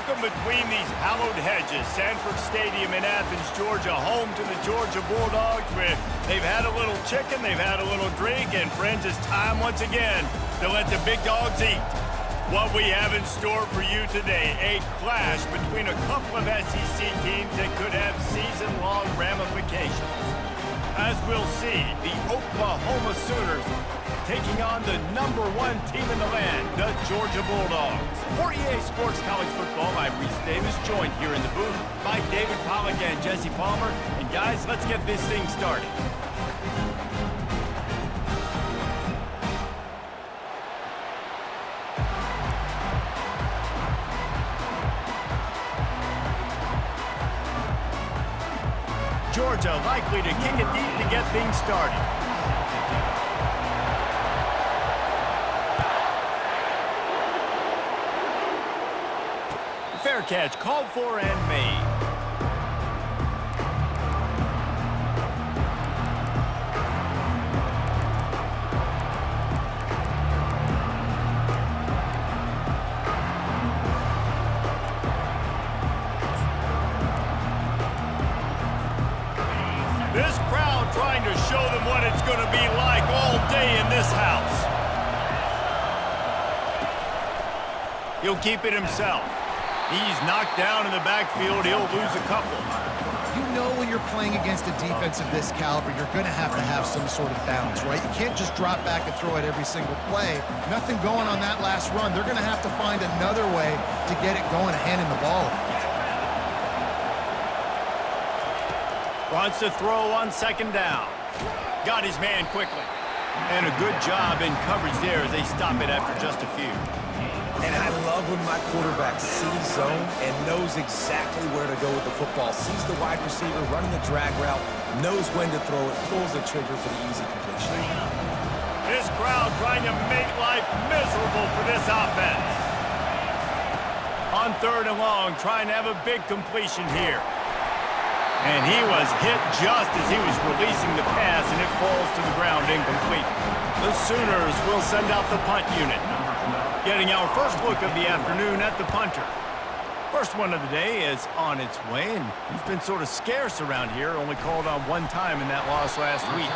Welcome between these hallowed hedges. Sanford Stadium in Athens, Georgia, home to the Georgia Bulldogs, where they've had a little chicken, they've had a little drink, and friends, it's time once again to let the big dogs eat. What we have in store for you today, a clash between a couple of SEC teams that could have season-long ramifications. As we'll see, the Oklahoma Sooners taking on the #1 team in the land, the Georgia Bulldogs. For EA Sports College Football, I'm Reese Davis, joined here in the booth by David Pollack and Jesse Palmer. And guys, let's get this thing started. Georgia likely to kick it deep to get things started. Fair catch called for and made. This crowd trying to show them what it's going to be like all day in this house. He'll keep it himself. He's knocked down in the backfield. He'll lose a couple. You know when you're playing against a defense of this caliber, you're going to have some sort of balance, right? You can't just drop back and throw it every single play. Nothing going on that last run. They're going to have to find another way to get it going and handing the ball. Wants to throw on second down. Got his man quickly. And a good job in coverage there as they stop it after just a few. And I love when my quarterback sees zone and knows exactly where to go with the football. Sees the wide receiver running the drag route, knows when to throw it, pulls the trigger for the easy completion. This crowd trying to make life miserable for this offense. On 3rd and long, trying to have a big completion here. And he was hit just as he was releasing the pass, and it falls to the ground incomplete. The Sooners will send out the punt unit. Getting our first look of the afternoon at the punter. First one of the day is on its way, and he's been sort of scarce around here, only called on one time in that loss last week.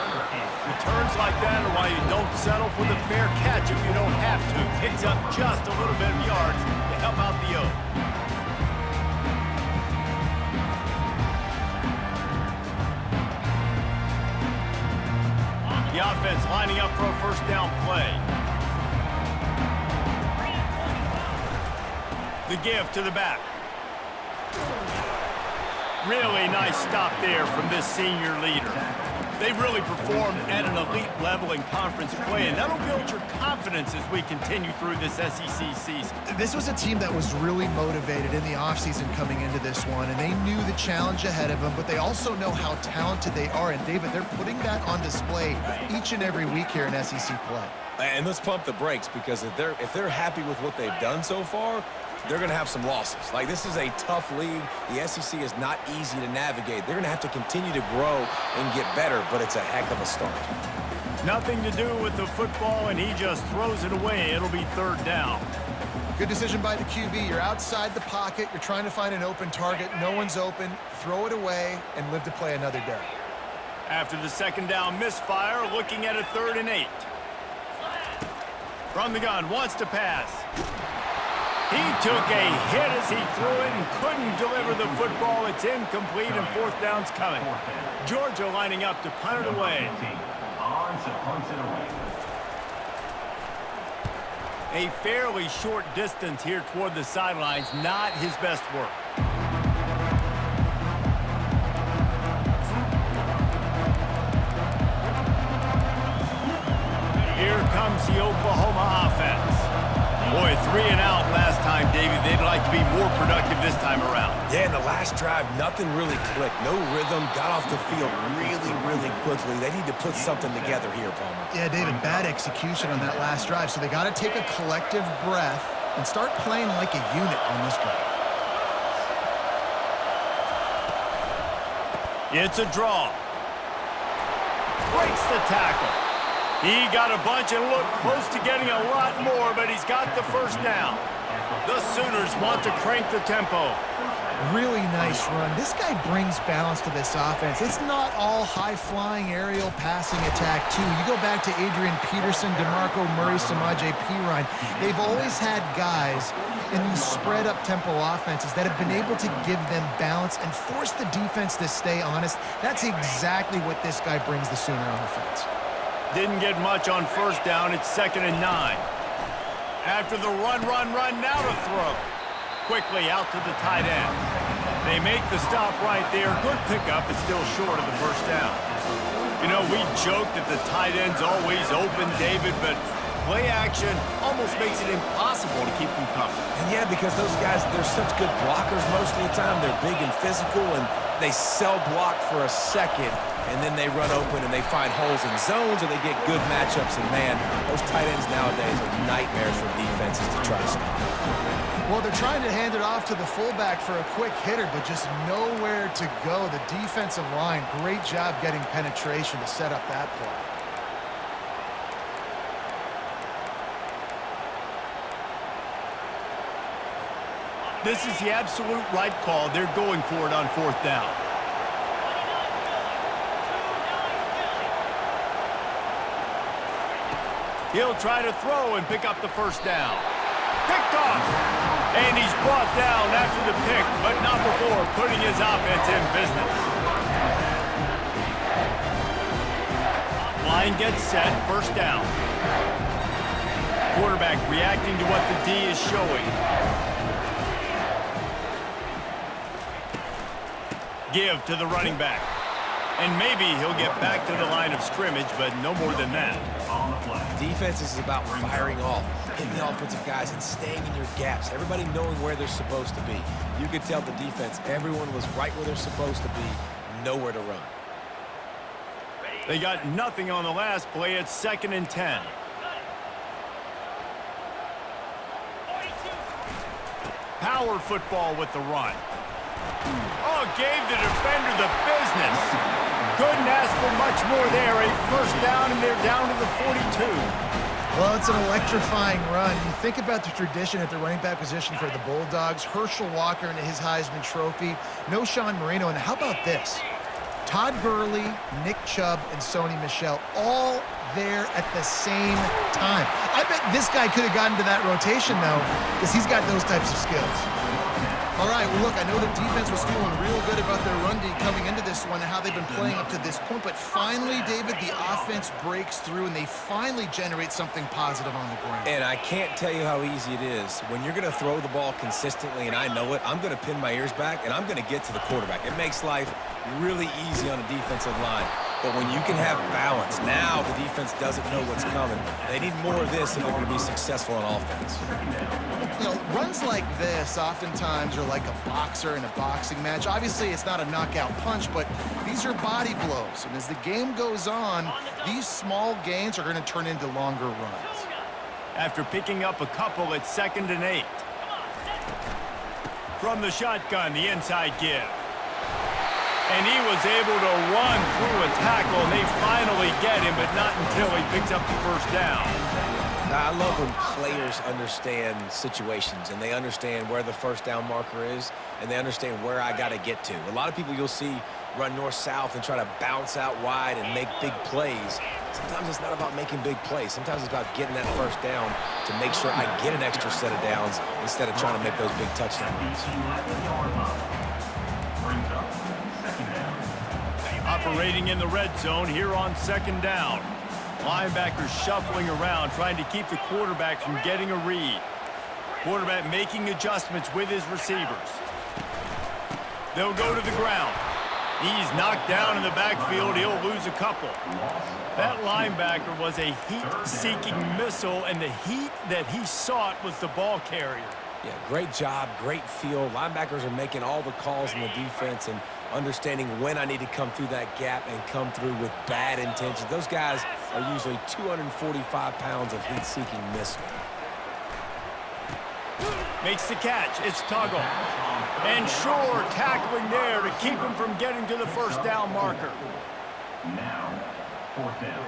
Returns like that are why you don't settle for the fair catch if you don't have to. Picks up just a little bit of yards to help out the O. The offense lining up for a first down play. The give to the back. Really nice stop there from this senior leader. They've really performed at an elite level in conference play, and that'll build your confidence as we continue through this SEC season. This was a team that was really motivated in the offseason coming into this one, and they knew the challenge ahead of them, but they also know how talented they are. And, David, they're putting that on display each and every week here in SEC play. And let's pump the brakes, because if they're happy with what they've done so far, they're going to have some losses. Like, this is a tough league. The SEC is not easy to navigate. They're going to have to continue to grow and get better, but it's a heck of a start. Nothing to do with the football, and he just throws it away. It'll be 3rd down. Good decision by the QB. You're outside the pocket. You're trying to find an open target. No one's open. Throw it away and live to play another day. After the 2nd down misfire, looking at a 3rd and 8. From the gun, wants to pass. He took a hit as he threw it and couldn't deliver the football. It's incomplete, and 4th down's coming. Georgia lining up to punt it away. A fairly short distance here toward the sidelines, not his best work. Here comes the Oklahoma offense. Boy, 3 and out last time, David. They'd like to be more productive this time around. Yeah, in the last drive, nothing really clicked. No rhythm. Got off the field really quickly. They need to put something together here, Palmer. Yeah, David, bad execution on that last drive. So they got to take a collective breath and start playing like a unit on this drive. It's a draw. Breaks the tackle. He got a bunch and looked close to getting a lot more, but he's got the first down. The Sooners want to crank the tempo. Really nice run. This guy brings balance to this offense. It's not all high-flying aerial passing attack, too. You go back to Adrian Peterson, DeMarco Murray, Samaje Perine. They've always had guys in these spread-up tempo offenses that have been able to give them balance and force the defense to stay honest. That's exactly what this guy brings the Sooner offense. Didn't get much on first down. It's 2nd and 9. After the run, now to throw. Quickly out to the tight end. They make the stop right there. Good pickup, but still short of the first down. You know, we joke that the tight end's always open, David, but play action almost makes it impossible to keep them coming. And yeah, because those guys, they're such good blockers most of the time. They're big and physical, and they sell block for a second, and then they run open and they find holes in zones, or they get good matchups. And man, those tight ends nowadays are nightmares for defenses to try to stop. Well, they're trying to hand it off to the fullback for a quick hitter, but just nowhere to go. The defensive line, great job getting penetration to set up that play. This is the absolute right call. They're going for it on 4th down. He'll try to throw and pick up the first down. Picked off. And he's brought down after the pick, but not before putting his offense in business. Line gets set, 1st down. Quarterback reacting to what the D is showing. Give to the running back. And maybe he'll get back to the line of scrimmage, but no more than that. Defense is about firing off, hitting the offensive guys, and staying in your gaps. Everybody knowing where they're supposed to be. You could tell the defense, everyone was right where they're supposed to be, nowhere to run. They got nothing on the last play. It's 2nd and 10. Power football with the run. Oh, gave the defender the business. Couldn't ask for much more there. A 1st down, and they're down to the 42. Well, it's an electrifying run. You think about the tradition at the running back position for the Bulldogs. Herschel Walker into his Heisman Trophy. No Sean Marino. And how about this? Todd Gurley, Nick Chubb, and Sony Michel all there at the same time. I bet this guy could have gotten to that rotation, though, because he's got those types of skills. All right, well, look, I know the defense was feeling real good about their run D coming into this one and how they've been playing up to this point, but finally, David, the offense breaks through and they finally generate something positive on the ground. And I can't tell you how easy it is. When you're going to throw the ball consistently, and I know it, I'm going to pin my ears back, and I'm going to get to the quarterback. It makes life really easy on a defensive line. But when you can have balance, now the defense doesn't know what's coming. They need more of this if they're going to be successful on offense. You know, runs like this oftentimes are like a boxer in a boxing match. Obviously, it's not a knockout punch, but these are body blows. And as the game goes on, these small gains are going to turn into longer runs. After picking up a couple, it's 2nd and 8. From the shotgun, the inside give. And he was able to run through a tackle, and they finally get him, but not until he picks up the 1st down. I love when players understand situations, and they understand where the 1st down marker is, and they understand where I got to get to. A lot of people you'll see run north-south and try to bounce out wide and make big plays. Sometimes it's not about making big plays. Sometimes it's about getting that 1st down to make sure I get an extra set of downs instead of trying to make those big touchdown runs. Operating in the red zone here on 2nd down. Linebackers shuffling around, trying to keep the quarterback from getting a read. Quarterback making adjustments with his receivers. They'll go to the ground. He's knocked down in the backfield. He'll lose a couple. That linebacker was a heat-seeking missile, and the heat that he sought was the ball carrier. Yeah, great job, great feel. Linebackers are making all the calls in the defense and understanding when I need to come through that gap and come through with bad intentions. Those guys are usually 245 pounds of heat-seeking missile. Makes the catch. It's Tuggle. And Shore tackling there to keep him from getting to the 1st down marker. Now, 4th down.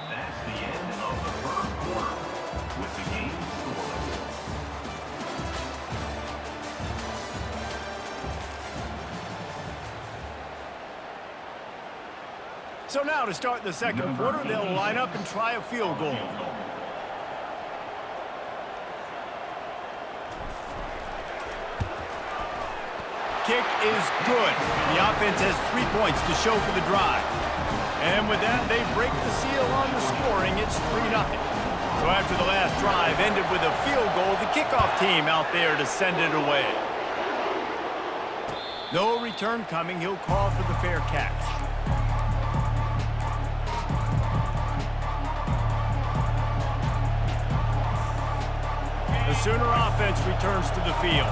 That's the end of with the game scoreboard. So now to start the second quarter, they'll line up and try a field goal. Kick is good. The offense has 3 points to show for the drive. And with that, they break the seal on the scoring. It's 3-0. So after the last drive ended with a field goal, the kickoff team out there to send it away. No return coming. He'll call for the fair catch. The Sooner offense returns to the field.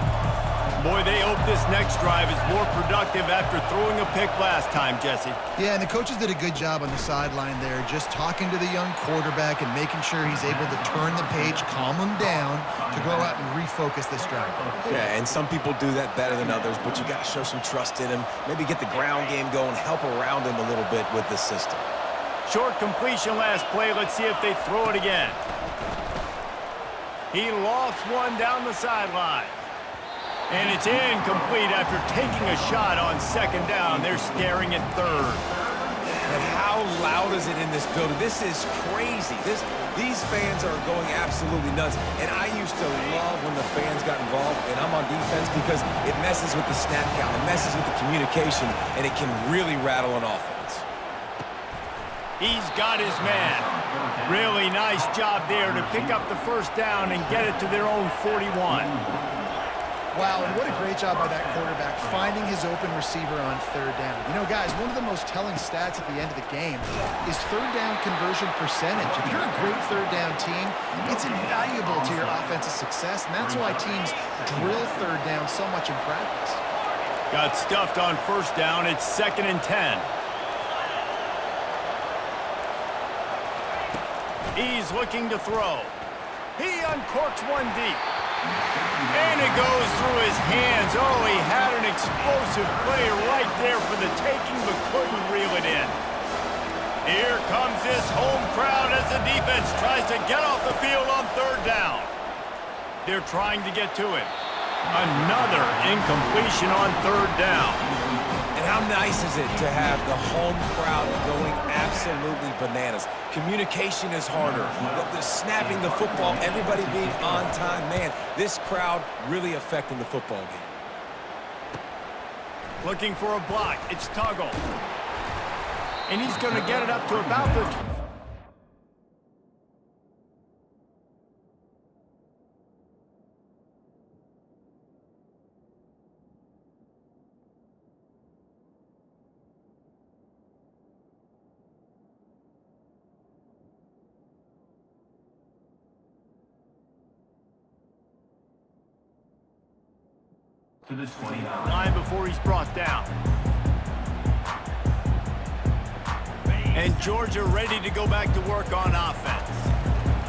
Boy, they hope this next drive is more productive after throwing a pick last time, Jesse. Yeah, and the coaches did a good job on the sideline there, just talking to the young quarterback and making sure he's able to turn the page, calm him down, to go out and refocus this drive. Yeah, and some people do that better than others, but you got to show some trust in him. Maybe get the ground game going, help around him a little bit with this system. Short completion last play. Let's see if they throw it again. He lofts one down the sideline. And it's incomplete after taking a shot on second down. They're staring at third. And how loud is it in this building? This is crazy. These fans are going absolutely nuts. And I used to love when the fans got involved, and I'm on defense, because it messes with the snap count, it messes with the communication, and it can really rattle an offense. He's got his man. Really nice job there to pick up the first down and get it to their own 41. Wow, and what a great job by that quarterback, finding his open receiver on third down. You know, guys, one of the most telling stats at the end of the game is third down conversion percentage. If you're a great third down team, it's invaluable to your offensive success, and that's why teams drill third down so much in practice. Got stuffed on first down. It's 2nd and 10. He's looking to throw. He uncorks one deep. And it goes through his hands. Oh, he had an explosive play right there for the taking, but couldn't reel it in. Here comes this home crowd as the defense tries to get off the field on third down. They're trying to get to it. Another incompletion on third down. And how nice is it to have the home crowd going absolutely bananas? Communication is harder. The snapping the football, everybody being on time. Man, this crowd really affecting the football game. Looking for a block. It's Tuggle. And he's going to get it up to about the... To the 29. line before he's brought down. And Georgia ready to go back to work on offense.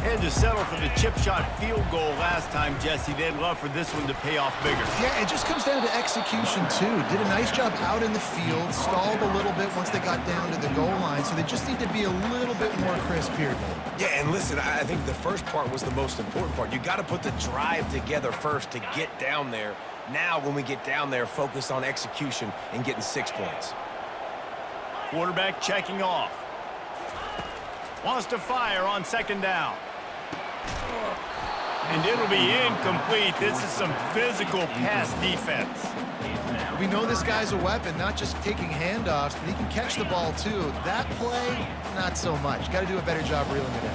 Had to settle for the chip shot field goal last time, Jesse. They'd love for this one to pay off bigger. Yeah, it just comes down to execution, too. Did a nice job out in the field, stalled a little bit once they got down to the goal line, so they just need to be a little bit more crisp here. Yeah, and listen, I think the first part was the most important part. You got to put the drive together first to get down there. Now, when we get down there, focus on execution and getting 6 points. Quarterback checking off. Wants to fire on second down. And it'll be incomplete. This is some physical pass defense. We know this guy's a weapon, not just taking handoffs, but he can catch the ball, too. That play, not so much. Got to do a better job reeling it in.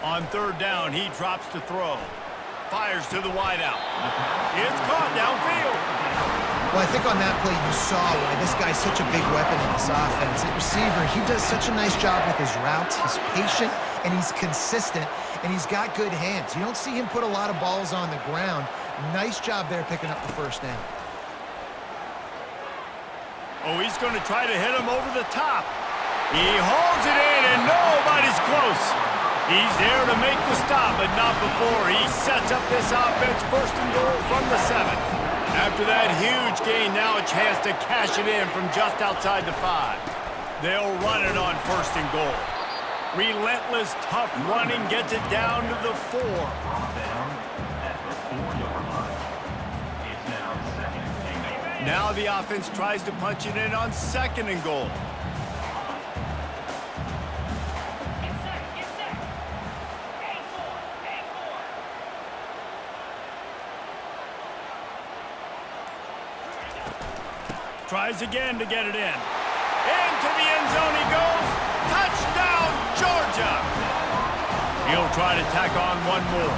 On third down, he drops to throw. Fires to the wideout. It's caught downfield. Well, I think on that play you saw why this guy's such a big weapon in this offense. At receiver, he does such a nice job with his routes. He's patient, and he's consistent, and he's got good hands. You don't see him put a lot of balls on the ground. Nice job there picking up the first down. Oh, he's going to try to hit him over the top. He hauls it in, and nobody's close. He's there to make the stop, but not before. He sets up this offense first and goal from the 7. After that huge gain, now a chance to cash it in from just outside the 5. They'll run it on first and goal. Relentless, tough running gets it down to the 4. Down at the 4-yard line. It's now second and goal. Now the offense tries to punch it in on 2nd and goal. Tries again to get it in. Into the end zone he goes. Touchdown, Georgia! He'll try to tack on one more.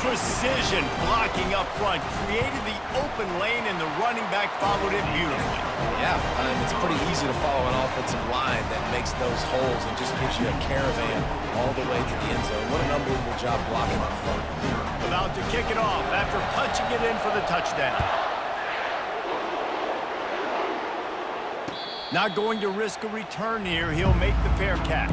Precision blocking up front created the open lane, and the running back followed it beautifully. Yeah, it's pretty easy to follow an offensive line that makes those holes and just gives you a caravan all the way to the end zone. What an unbelievable job blocking up front. About to kick it off after punching it in for the touchdown. Not going to risk a return here. He'll make the fair catch.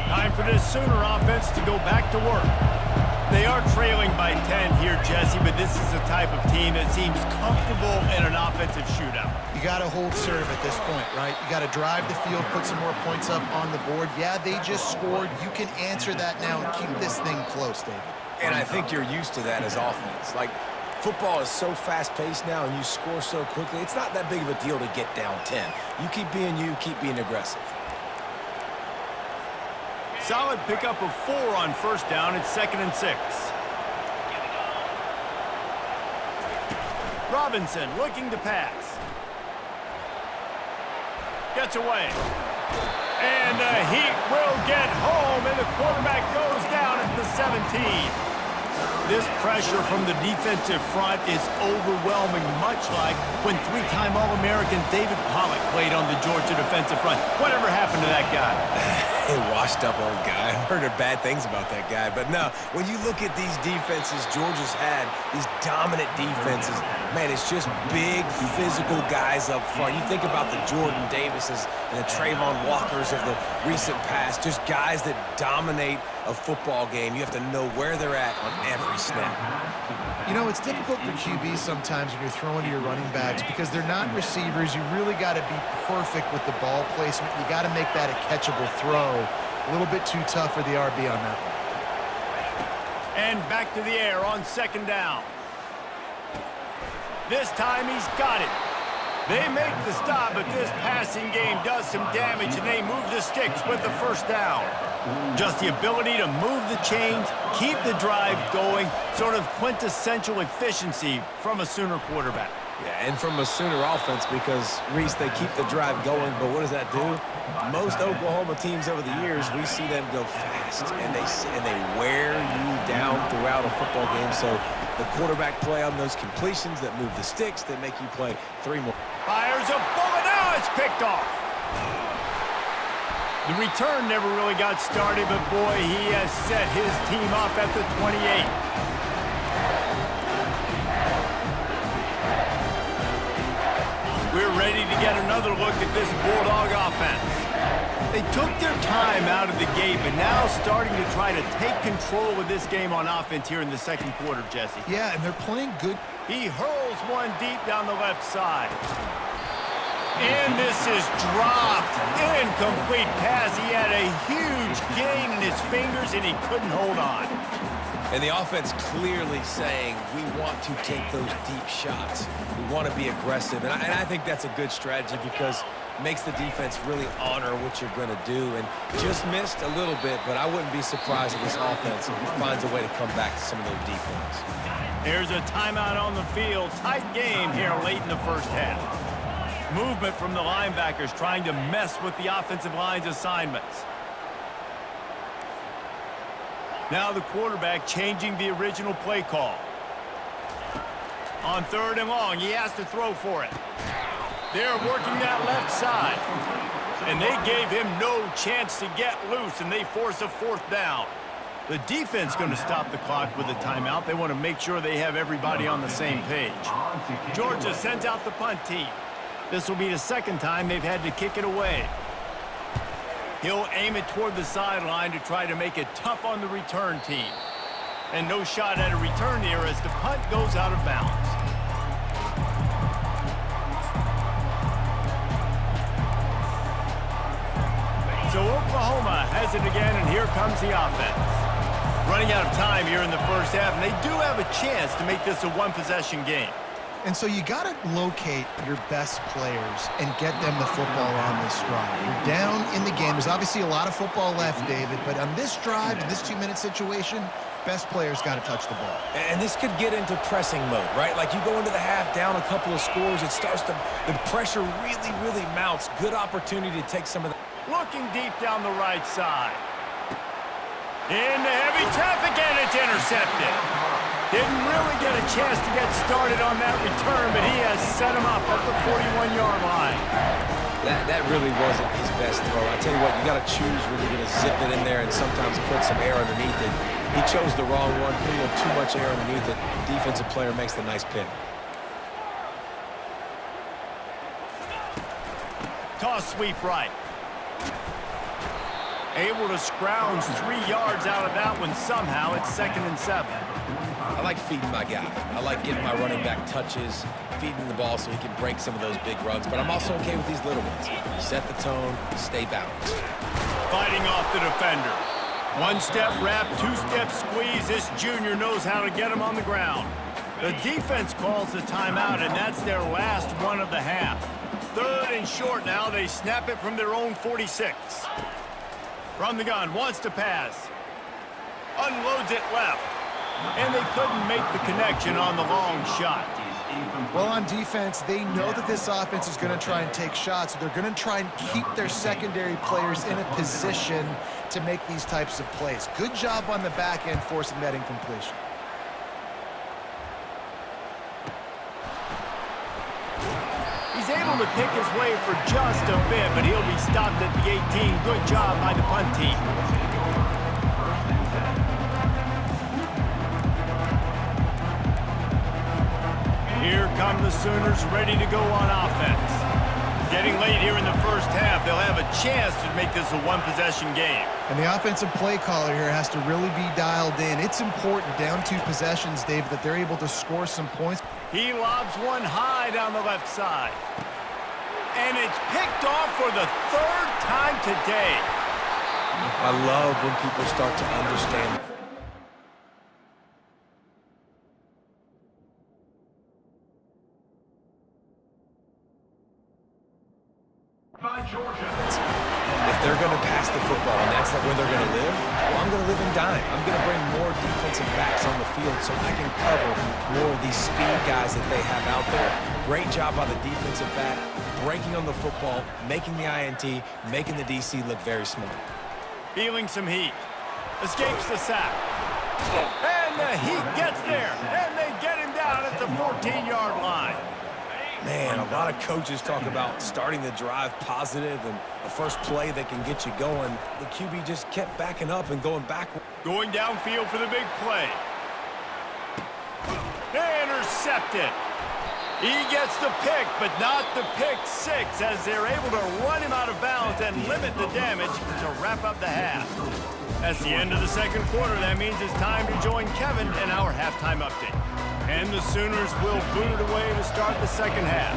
Time for this Sooner offense to go back to work. They are trailing by 10 here, Jesse, but this is the type of team that seems comfortable in an offensive shootout. You got to hold serve at this point, right? You got to drive the field, put some more points up on the board. Yeah, they just scored. You can answer that now and keep this thing close, David. And I think you're used to that as offense. Like, football is so fast-paced now and you score so quickly, it's not that big of a deal to get down 10. You keep being you, keep being aggressive. Solid pickup of 4 on 1st down. It's 2nd and 6. Robinson looking to pass. Gets away. And the Heat will get home, and the quarterback goes down at the 17. This pressure from the defensive front is overwhelming, much like when 3-time All-American David Pollock played on the Georgia defensive front. Whatever happened to that guy? A washed-up old guy. I've heard bad things about that guy. But no, when you look at these defenses Georgia's had, these dominant defenses, man, it's just big, physical guys up front. You think about the Jordan Davises and the Trayvon Walkers of the recent past, just guys that dominate a football game. You have to know where they're at on every snap. You know, it's difficult for QBs sometimes when you're throwing to your running backs because they're not receivers. You really got to be perfect with the ball placement. You got to make that a catchable throw. A little bit too tough for the RB on that one. And back to the air on 2nd down. This time he's got it. They make the stop, but this passing game does some damage, and they move the sticks with the 1st down. Just the ability to move the chains, keep the drive going, sort of quintessential efficiency from a Sooner quarterback. Yeah, and from a Sooner offense because, Reese, they keep the drive going, but what does that do? Most Oklahoma teams over the years, we see them go fast, and they wear you down throughout a football game. So the quarterback play on those completions that move the sticks, that make you play 3 more. Fires a bullet, now it's picked off. The return never really got started, but boy, he has set his team up at the 28. We're ready to get another look at this Bulldog offense. They took their time out of the gate, but now starting to try to take control of this game on offense here in the 2nd quarter, Jesse. Yeah, and they're playing good. He hurls one deep down the left side. And this is dropped. Incomplete pass. He had a huge gain in his fingers, and he couldn't hold on. And the offense clearly saying, we want to take those deep shots. We want to be aggressive. And I think that's a good strategy because it makes the defense really honor what you're going to do. And just missed a little bit, but I wouldn't be surprised if this offense finds a way to come back to some of those deep ones. Here's a timeout on the field. Tight game here late in the 1st half. Movement from the linebackers trying to mess with the offensive line's assignments. Now the quarterback changing the original play call. On 3rd and long, he has to throw for it. They're working that left side. And they gave him no chance to get loose, and they force a 4th down. The defense going to stop the clock with a timeout. They want to make sure they have everybody on the same page. Georgia sends out the punt team. This will be the 2nd time they've had to kick it away. He'll aim it toward the sideline to try to make it tough on the return team. And no shot at a return here as the punt goes out of bounds. So Oklahoma has it again, and here comes the offense. Running out of time here in the first half, and they do have a chance to make this a one-possession game. And so you got to locate your best players and get them the football on this drive. You're down in the game. There's obviously a lot of football left, David, but on this drive, in this 2-minute situation, best players got to touch the ball. And this could get into pressing mode, right? Like you go into the half down a couple of scores, it starts to, the pressure really, really mounts. Good opportunity to take some of the... Looking deep down the right side. Into heavy traffic, and it's intercepted. Didn't really get a chance to get started on that return, but he has set him up at the 41-yard line. That really wasn't his best throw. I tell you what, you got to choose when you're going to zip it in there and sometimes put some air underneath it. He chose the wrong one, put a little too much air underneath it. Defensive player makes the nice pick. Toss sweep right. Able to scrounge 3 yards out of that one somehow. It's 2nd and 7. I like feeding my guy. I like getting my running back touches, feeding the ball so he can break some of those big runs, but I'm also okay with these little ones. Set the tone, stay balanced. Fighting off the defender. 1-step wrap, 2-step squeeze. This junior knows how to get him on the ground. The defense calls the timeout, and that's their last one of the half. 3rd and short now. They snap it from their own 46. From the gun, wants to pass. Unloads it left. And they couldn't make the connection on the long shot. Well, on defense, they know that this offense is going to try and take shots. So they're going to try and keep their secondary players in a position to make these types of plays. Good job on the back end forcing that incompletion. He's able to pick his way for just a bit, but he'll be stopped at the 18. Good job by the punt team. Here come the Sooners ready to go on offense. Getting late here in the first half, they'll have a chance to make this a one-possession game. And the offensive play caller here has to really be dialed in. It's important down 2 possessions, David, that they're able to score some points. He lobs one high down the left side. And it's picked off for the 3rd time today. I love when people start to understand. By Georgia. If they're going to pass the football and that's not where they're going to live, well, I'm going to live and dime. I'm going to bring more defensive backs on the field so I can cover more of these speed guys that they have out there. Great job by the defensive back, breaking on the football, making the INT, making the DC look very smart. Feeling some heat. Escapes the sack. And the heat gets there. And they get him down at the 14-yard line. Man, a lot of coaches talk about starting the drive positive and the first play that can get you going. The QB just kept backing up and going backward. Going downfield for the big play. Intercepted. He gets the pick, but not the pick 6 as they're able to run him out of bounds and limit the damage to wrap up the half. That's the end of the 2nd quarter. That means it's time to join Kevin in our halftime update. And the Sooners will boot it away to start the 2nd half.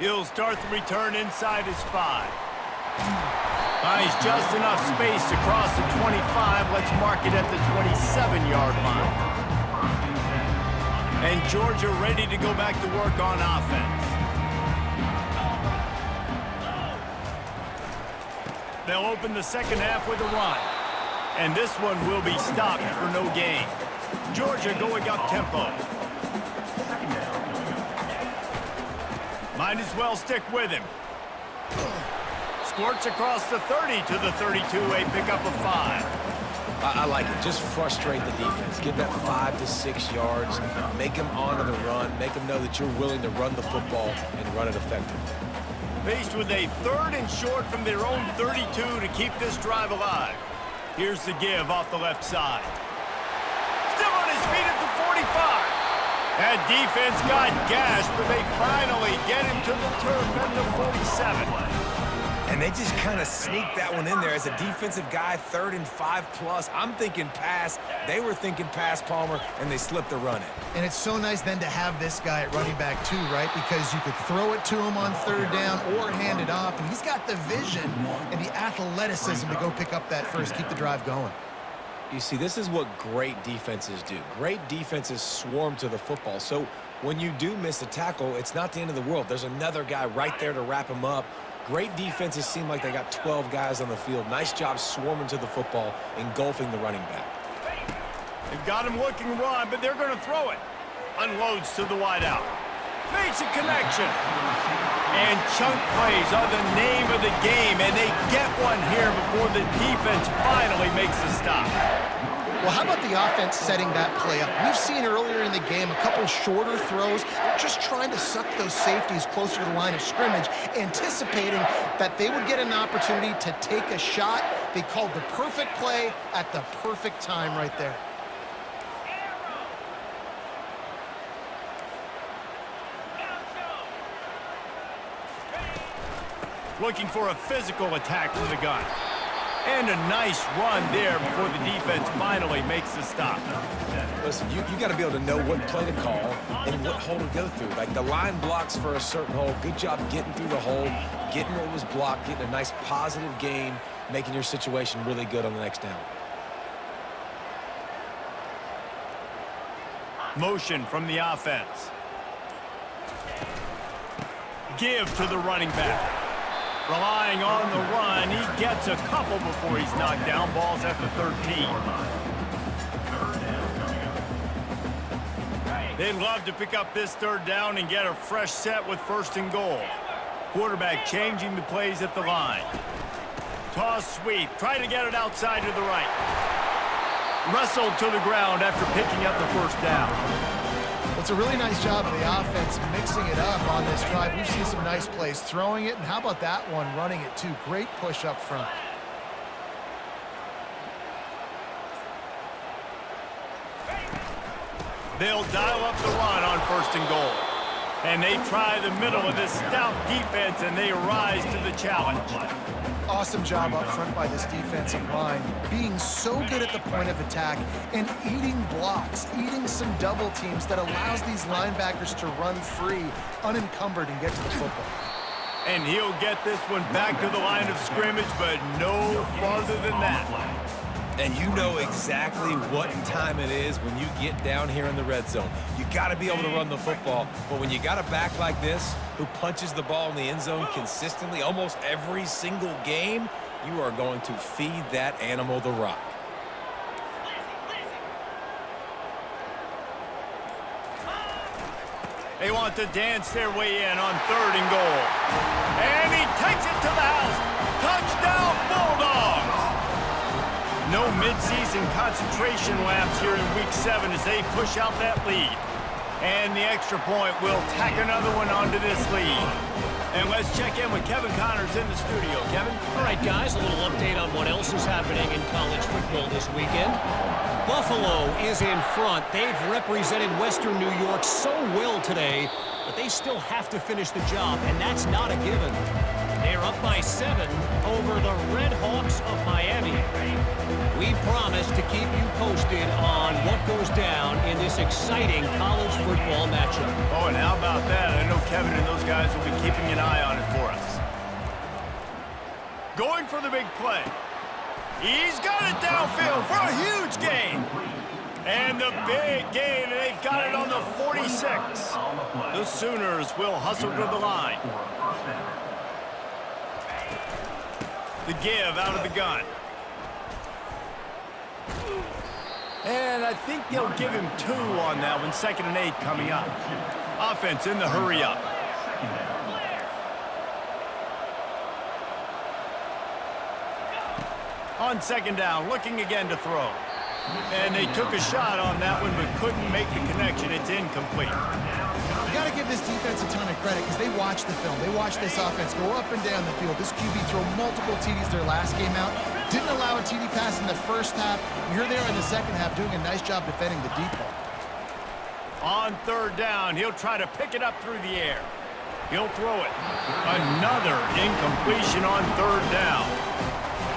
He'll start the return inside his 5. Finds just enough space to cross the 25. Let's mark it at the 27-yard line. And Georgia ready to go back to work on offense. They'll open the 2nd half with a run. And this one will be stopped for no gain. Georgia going up tempo. Might as well stick with him. Squirts across the 30 to the 32, a pickup of 5. I like it. Just frustrate the defense. Get that 5 to 6 yards. Make them honor the run. Make them know that you're willing to run the football and run it effectively. Faced with a 3rd and short from their own 32 to keep this drive alive. Here's the give off the left side. Still on his feet at the 45. That defense got gashed, but they finally get him to the turf at the 47. And they just kind of sneaked that one in there as a defensive guy, 3rd and 5+. I'm thinking pass. They were thinking pass, Palmer, and they slipped the run in. And it's so nice then to have this guy at running back too, right? Because you could throw it to him on 3rd down or hand it off, and he's got the vision and the athleticism to go pick up that first, keep the drive going. You see, this is what great defenses do. Great defenses swarm to the football. So when you do miss a tackle, it's not the end of the world. There's another guy right there to wrap him up. Great defenses seem like they got 12 guys on the field. Nice job swarming to the football, engulfing the running back. They've got him looking run, but they're going to throw it. Unloads to the wideout. Makes a connection. And chunk plays are the name of the game, and they get one here before the defense finally makes the stop. Well, how about the offense setting that play up? We've seen earlier in the game a couple shorter throws. They're just trying to suck those safeties closer to the line of scrimmage, anticipating that they would get an opportunity to take a shot. They called the perfect play at the perfect time right there. Looking for a physical attack from the gun. And a nice run there before the defense finally makes the stop. Listen, you got to be able to know what play to call and what hole to go through. Like the line blocks for a certain hole. Good job getting through the hole, getting what was blocked, getting a nice positive gain, making your situation really good on the next down. Motion from the offense. Give to the running back. Relying on the run, he gets a couple before he's knocked down. Ball's at the 13. They'd love to pick up this 3rd down and get a fresh set with 1st and goal. Quarterback changing the plays at the line. Toss sweep. Try to get it outside to the right. Wrestled to the ground after picking up the 1st down. It's a really nice job of the offense mixing it up on this drive. We've seen some nice plays throwing it, and how about that one running it too? Great push up front. They'll dial up the run on 1st and goal. And they try the middle of this stout defense, and they rise to the challenge. Awesome job up front by this defensive line, being so good at the point of attack and eating blocks, eating some double teams that allows these linebackers to run free, unencumbered, and get to the football. And he'll get this one back to the line of scrimmage, but no farther than that. And you know exactly what time it is when you get down here in the red zone. You got to be able to run the football, but when you got a back like this who punches the ball in the end zone consistently almost every single game, you are going to feed that animal the rock. They want to dance their way in on 3rd and goal. And he takes it to the house. Touchdown, Bulldogs! No midseason concentration laps here in Week 7 as they push out that lead. And the extra point will tack another one onto this lead. And let's check in with Kevin Connors in the studio. Kevin? All right, guys, a little update on what else is happening in college football this weekend. Buffalo is in front. They've represented Western New York so well today, but they still have to finish the job, and that's not a given. They're up by 7 over the Red Hawks of Miami. We promise to keep you posted on what goes down in this exciting college football matchup. Oh, and how about that? I know Kevin and those guys will be keeping an eye on it for us. Going for the big play. He's got it downfield for a huge gain. And the big gain, and they've got it on the 46. The Sooners will hustle to the line. The give out of the gun. And I think they'll give him 2 on that one. 2nd and 8 coming up. Offense in the hurry up. On 2nd down, looking again to throw. And they took a shot on that one, but couldn't make the connection. It's incomplete. You got to give this defense a ton of credit because they watched the film. They watched this offense go up and down the field. This QB throw multiple TDs their last game out. Didn't allow a TD pass in the first half. You're there in the second half doing a nice job defending the deep ball. On third down, he'll try to pick it up through the air. He'll throw it. Another incompletion on third down.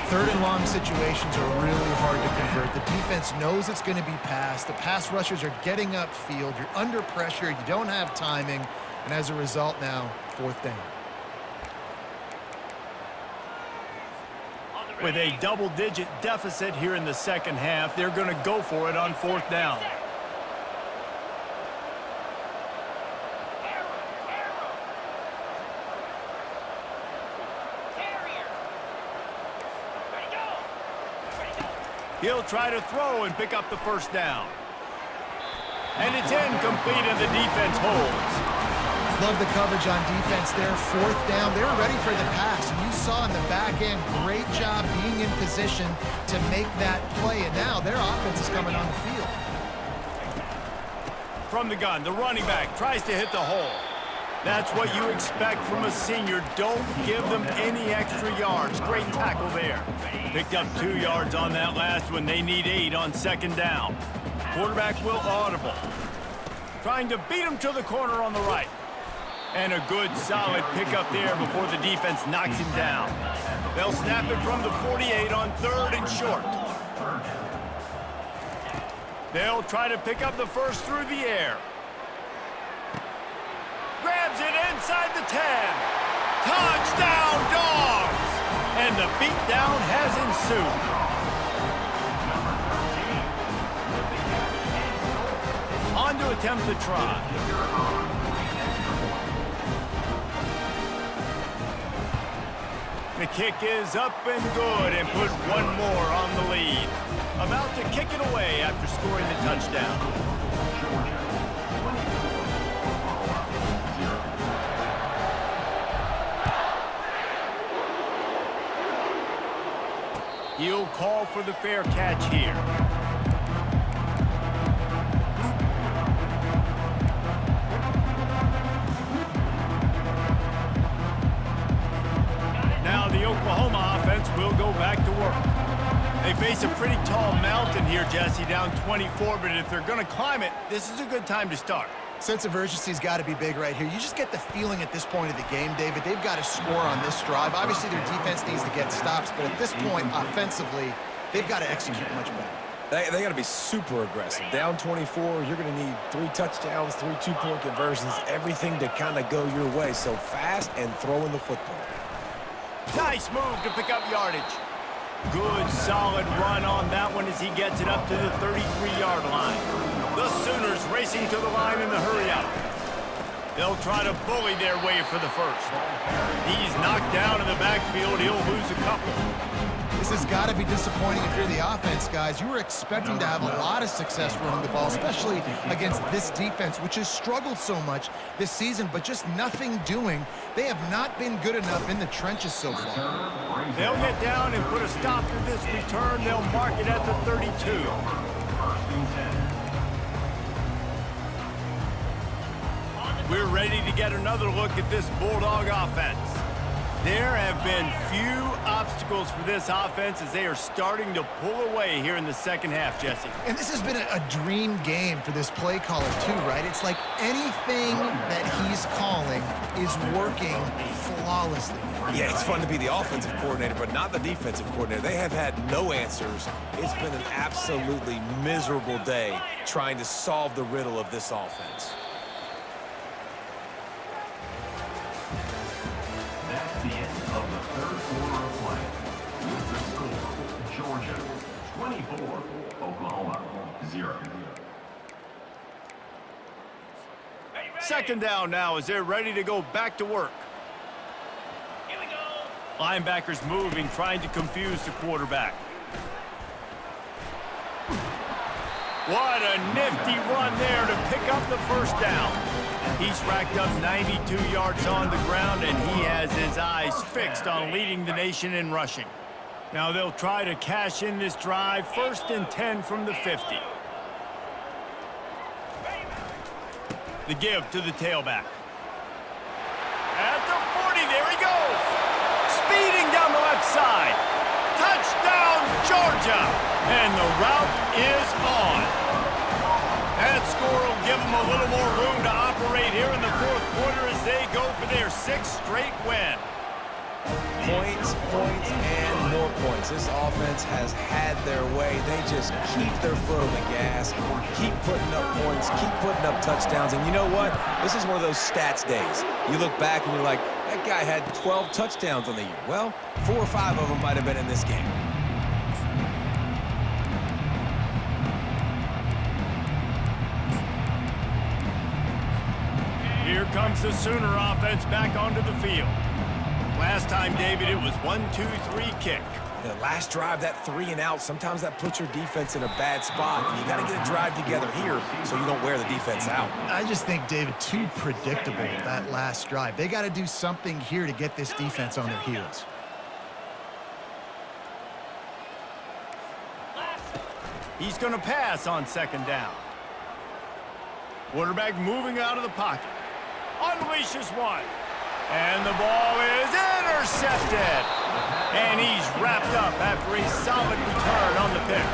Third and long situations are really hard to convert. The defense knows it's going to be passed. The pass rushers are getting upfield. You're under pressure. You don't have timing. And as a result now, fourth down. With a double-digit deficit here in the second half, they're going to go for it on fourth down. He'll try to throw and pick up the first down. And it's incomplete, and the defense holds. Love the coverage on defense there. Fourth down. They're ready for the pass. And you saw in the back end, great job being in position to make that play. And now their offense is coming on the field. From the gun, the running back tries to hit the hole. That's what you expect from a senior. Don't give them any extra yards. Great tackle there. Picked up 2 yards on that last one. They need 8 on second down. Quarterback will audible. Trying to beat him to the corner on the right. And a good, solid pickup there before the defense knocks him down. They'll snap it from the 48 on third and short. They'll try to pick up the first through the air. Grabs it inside the 10. Touchdown, Dogs! And the beatdown has ensued. On to attempt the try. The kick is up and good and put one more on the lead. About to kick it away after scoring the touchdown. He'll call for the fair catch here. Now the Oklahoma offense will go back to work. They face a pretty tall mountain here, Jesse, down 24, but if they're going to climb it, this is a good time to start. Sense of urgency's got to be big right here. You just get the feeling at this point of the game, David, they've got to score on this drive. Obviously, their defense needs to get stops, but at this point, offensively, they've got to execute much better. They got to be super aggressive. Down 24, you're going to need 3 touchdowns, 3 two-point conversions, everything to kind of go your way. So fast and throwing the football. Nice move to pick up yardage. Good, solid run on that one as he gets it up to the 33-yard line. The Sooners racing to the line in the hurry-up. They'll try to bully their way for the first. He's knocked down in the backfield. He'll lose a couple. This has got to be disappointing if you're the offense, guys. You were expecting to have a lot of success running the ball, especially against this defense, which has struggled so much this season, but just nothing doing. They have not been good enough in the trenches so far. They'll get down and put a stop to this return. They'll mark it at the 32. We're ready to get another look at this Bulldog offense. There have been few obstacles for this offense as they are starting to pull away here in the second half, Jesse. And this has been a dream game for this play caller, too, right? It's like anything that he's calling is working flawlessly. Yeah, it's fun to be the offensive coordinator, but not the defensive coordinator. They have had no answers. It's been an absolutely miserable day trying to solve the riddle of this offense. That's the end of the third quarter of play. With the score, Georgia 24, Oklahoma 0. Second down now as they're ready to go back to work. Here we go. Linebackers moving, trying to confuse the quarterback. What a nifty run there to pick up the first down. He's racked up 92 yards on the ground, and he has his eyes fixed on leading the nation in rushing. Now they'll try to cash in this drive. 1st and 10 from the 50. The give to the tailback. At the 40, there he goes. Speeding down the left side. Touchdown, Georgia. And the route is on. As that score will give them a little more room to operate here in the fourth quarter as they go for their 6th straight win. Points, points, and more points. This offense has had their way. They just keep their foot on the gas, keep putting up points, keep putting up touchdowns. And you know what? This is one of those stats days. You look back and you're like, that guy had 12 touchdowns on the year. Well, 4 or 5 of them might have been in this game. Here comes the Sooner offense back onto the field. Last time, David, it was 1-2-3 kick. The last drive, that 3 and out, sometimes that puts your defense in a bad spot. And you got to get a drive together here so you don't wear the defense out. I just think, David, too predictable, that last drive. They got to do something here to get this defense on their heels. He's going to pass on 2nd down. Quarterback moving out of the pocket. Unleashes one. And the ball is intercepted. And he's wrapped up after a solid return on the pick.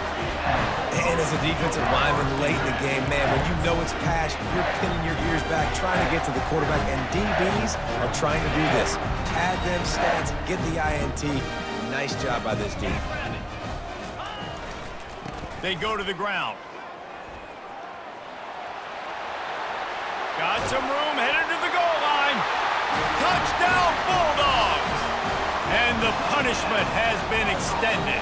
And as a defensive lineman late in the game, man, when you know it's pass, you're pinning your ears back, trying to get to the quarterback. And DBs are trying to do this. Pad them stats, get the INT. Nice job by this team. They go to the ground. Got some room, headed to the goal line. Touchdown, Bulldogs! And the punishment has been extended.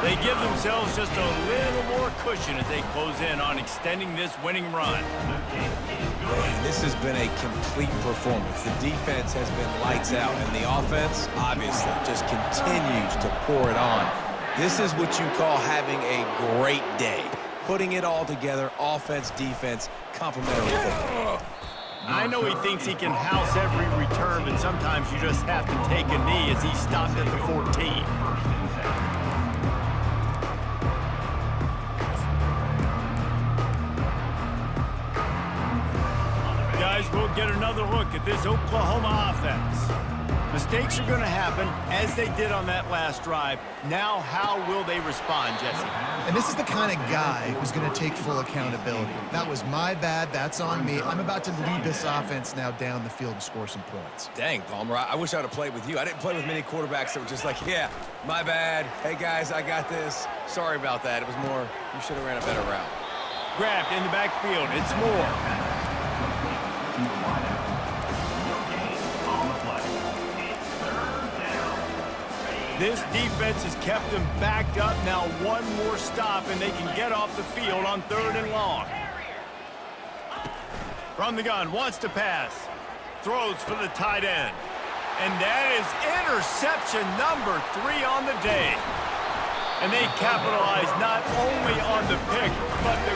They give themselves just a little more cushion as they close in on extending this winning run. Man, this has been a complete performance. The defense has been lights out, and the offense, obviously, just continues to pour it on. This is what you call having a great day. Putting it all together, offense, defense, complementary football. I know he thinks he can house every return, but sometimes you just have to take a knee as he stopped at the 14. Guys, we'll get another look at this Oklahoma offense. Mistakes are going to happen, as they did on that last drive. Now, how will they respond, Jesse? And this is the kind of guy who's going to take full accountability. That was my bad. That's on me. I'm about to lead this offense now down the field and score some points. Dang, Palmer, I wish I would have played with you. I didn't play with many quarterbacks that were just like, yeah, my bad. Hey, guys, I got this. Sorry about that. It was more, you should have ran a better route. Grabbed in the backfield. It's Moore. This defense has kept them backed up. Now one more stop, and they can get off the field on 3rd and long. From the gun, wants to pass. Throws for the tight end. And that is interception number 3 on the day. And they capitalize not only on the pick, but the